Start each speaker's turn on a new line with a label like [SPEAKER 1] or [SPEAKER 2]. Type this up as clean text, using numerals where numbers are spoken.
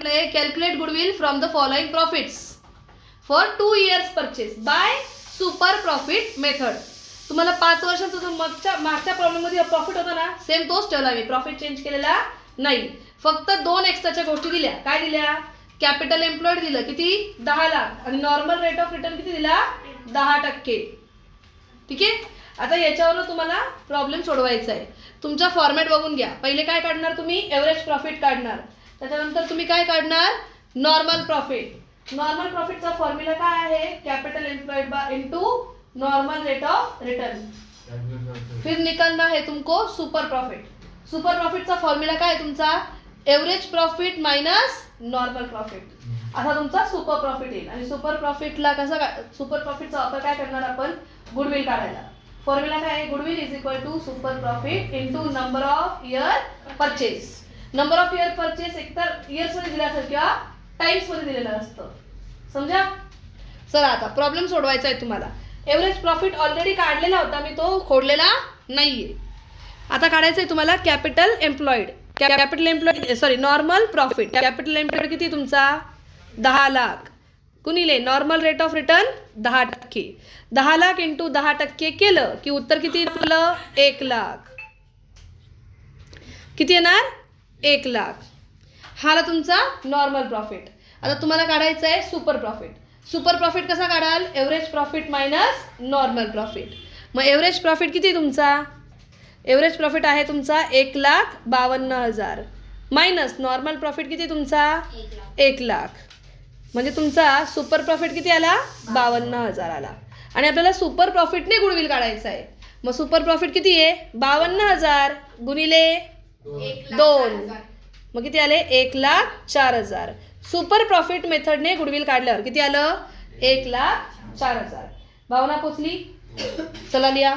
[SPEAKER 1] Calculate goodwill from the following profits for 2 years purchase by super profit method. तुम्हाला 5 वर्षाचा जो मागच्या प्रॉब्लेममध्ये प्रॉफिट होता ना, सेम तोच ठेवला मी. प्रॉफिट चेंज केलेला नाही. फक्त 2 एक्स्ट्राच्या गोष्टी दिल्या. काय दिल्या? कॅपिटल एम्प्लॉयड दिलं किती? 10 लाख आणि नॉर्मल रेट ऑफ रिटर्न किती दिला? 10%. ठीक आहे. आता याच्यावरून तुम्हाला प्रॉब्लेम सोडवायचा आहे. तुमचा फॉर्मॅट बघून घ्या. पहिले काय काढणार तुम्ही? एव्हरेज प्रॉफिट काढणार. त्याच्यानंतर तुम्ही काय काढणार? Normal profit. नॉर्मल प्रॉफिटचा फॉर्म्युला काय आहे? Capital employed by into normal rate of return. फिर निकालना है तुमको सुपर प्रॉफिट. सुपर प्रॉफिटचा फॉर्म्युला काय आहे तुमचा? Average profit minus normal profit. आता तुमचा सुपर प्रॉफिट येईल. आणि सुपर प्रॉफिटला कसा सुपर प्रॉफिटचा वापर काय करणार आपण? गुडविल काढायला. फॉर्म्युला काय आहे? Goodwill is equal to super profit into number of year purchase. Number of year purchase एकतर इयर्स मध्ये दिला असेल किंवा टाइम्स मध्ये दिलेलं असतं. समजा? चला आता प्रॉब्लेम सोडवायचा आहे तुम्हाला. एव्हरेज प्रॉफिट ऑलरेडी काढलेला होता मी, तो खोडलेला नाहीये. आता काढायचं आहे तुम्हाला capital employed. Capital employed sorry normal profit. Capital employed किती तुमचा? 10 लाख गुणिले normal rate of return 10%. 10 lakh into 10% केलं की उत्तर किती येतं? 1 लाख. किती येणार? 1 लाख. हा तुमचा नॉर्मल प्रॉफिट. आता तुम्हाला काढायचं आहे सुपर प्रॉफिट. सुपर प्रॉफिट कसा काढाल? Average profit minus normal profit. मग एव्हरेज प्रॉफिट किती तुमचा? एव्हरेज प्रॉफिट आहे तुमचा 1,52,000 मायनस नॉर्मल प्रॉफिट किती तुमचा? 1 लाख. म्हणजे तुमचा सुपर प्रॉफिट किती आला? 52,000 आला. आणि आपल्याला सुपर प्रॉफिटने गुडविल काढायचं आहे. मग सुपर प्रॉफिट किती आहे? 52,000 गुणिले 2. मग किती आले? 1,04,000. सुपर प्रॉफिट मेथडने गुडविल काढल्यावर किती आलं? 1,04,000. भावना पोचली? चला लिहा.